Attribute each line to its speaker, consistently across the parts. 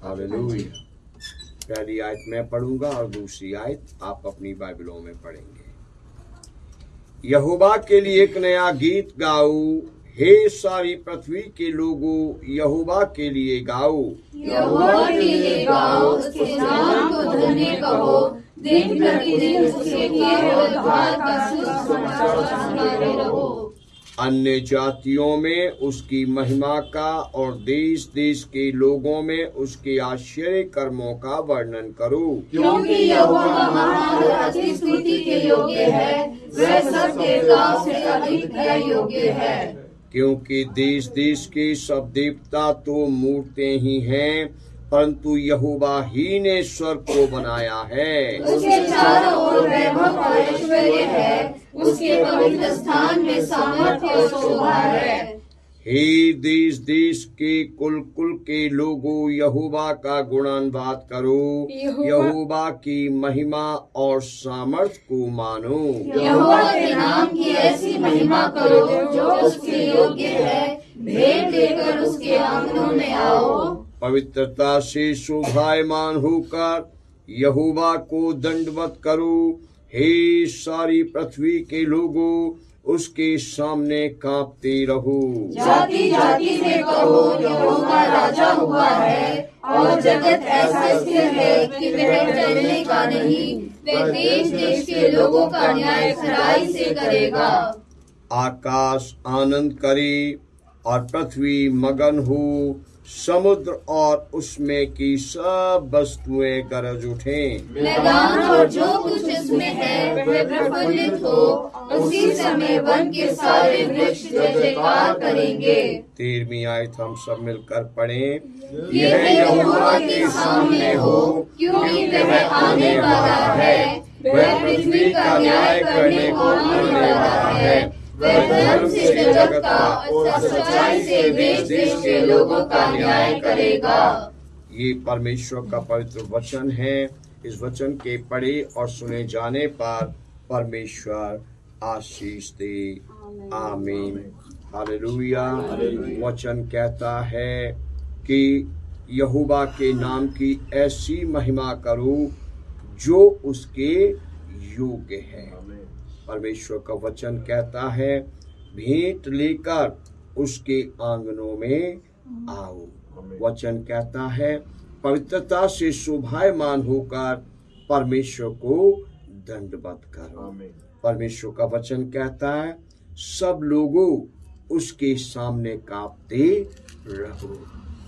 Speaker 1: Hallelujah. पहली आयत मैं पढ़ूंगा और दूसरी आयत आप अपनी बाइबलों में पढ़ेंगे। यहोवा के लिए एक नया गीत गाओ, हे सारी पृथ्वी के लोगों, यहोवा के लिए गाओ।
Speaker 2: यहोवा के लिए गाओ, उसके नाम को धन्य कहो, दिन प्रतिदिन उसके किए हुए उद्धार का सुसमाचार सुनाते रहो।
Speaker 1: अन्य जातियों में उसकी महिमा का और देश देश के लोगों में उसके आश्चर्य कर्मों का वर्णन करो।
Speaker 2: क्योंकि यहोवा महान और अति स्तुति के योग्य है, वह सब देवताओं से अधिक योग्य है।
Speaker 1: क्योंकि देश देश के सब देवता तो मूर्तें ही हैं, परंतु यहोवा ही ने स्वर्ग को बनाया है।
Speaker 2: उसके चारों ओर वैभव और ऐश्वर्य है, उसके पवित्र स्थान में सामर्थ्य और शोभा है।
Speaker 1: हे देश देश के कुल कुल के लोगों, यहोवा का गुणानुवाद करो, यहोवा की महिमा और सामर्थ को मानो।
Speaker 2: यहोवा के नाम की ऐसी महिमा करो जो उसके योग्य है, भेंट लेकर उसके आंगनों में आओ।
Speaker 1: पवित्रता से शोभायमान होकर यहोवा को दंडवत करो, हे सारी पृथ्वी के लोगों, उसके सामने कांपते रहो।
Speaker 2: जाति जाति में कहो, यहोवा राजा हुआ है, और जगत ऐसा स्थिर है कि वह टलने का नहीं। वह देश देश के लोगों का न्याय खराई से करेगा।
Speaker 1: आकाश आनंद करे और पृथ्वी मगन हो, समुद्र और उसमें की सब वस्तुएं गरज उठें।
Speaker 2: मैदान और जो कुछ उसमें है वह प्रफुल्लित हो, उसी समय वन के सारे वृक्ष जय जयकार करेंगे।
Speaker 1: 13वीं आयत हम सब मिलकर पढ़ें।
Speaker 2: यह यहोवा के सामने हो, क्योंकि वह आने वाला है, वह पृथ्वी का न्याय करने को आने वाला है। वह धर्म से जगत का और सच्चाई से देश देश के लोगों का न्याय करेगा।
Speaker 1: ये परमेश्वर का पवित्र वचन है। इस वचन के पढ़े और सुने जाने पर परमेश्वर आशीष दे। आमीन। हालेलुया। वचन कहता है कि यहोवा के नाम की ऐसी महिमा करो जो उसके योग्य है। परमेश्वर का वचन कहता है, भेंट लेकर उसके आंगनों में आओ। वचन कहता है, पवित्रता से शोभायमान होकर परमेश्वर को दंडवत करो। परमेश्वर का वचन कहता है, सब लोगों उसके सामने कांपते रहो,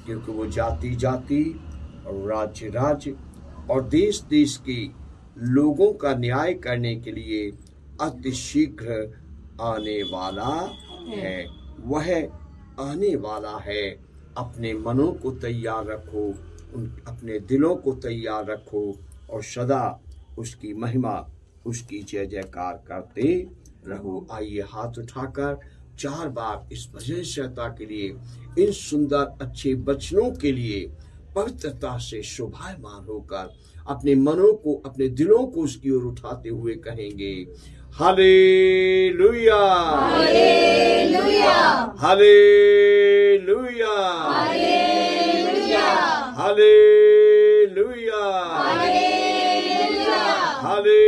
Speaker 1: क्योंकि वो जाति जाति और राज्य राज्य और देश देश के लोगों का न्याय करने के लिए अति शीघ्र आने वाला है। वह आने वाला है। अपने मनों को तैयार रखो, अपने दिलों को तैयार रखो और सदा उसकी महिमा, उसकी जय जयकार करते रहो। आइए हाथ उठाकर 4 बार इस भजन संहिता के लिए, इन सुंदर अच्छे वचनों के लिए पवित्रता से शोभायमान होकर अपने मनों को, अपने दिलों को उसकी ओर उठाते हुए कहेंगे, hallelujah,
Speaker 2: hallelujah,
Speaker 1: hallelujah,
Speaker 2: hallelujah,
Speaker 1: hallelujah,
Speaker 2: hallelujah,
Speaker 1: hallelujah.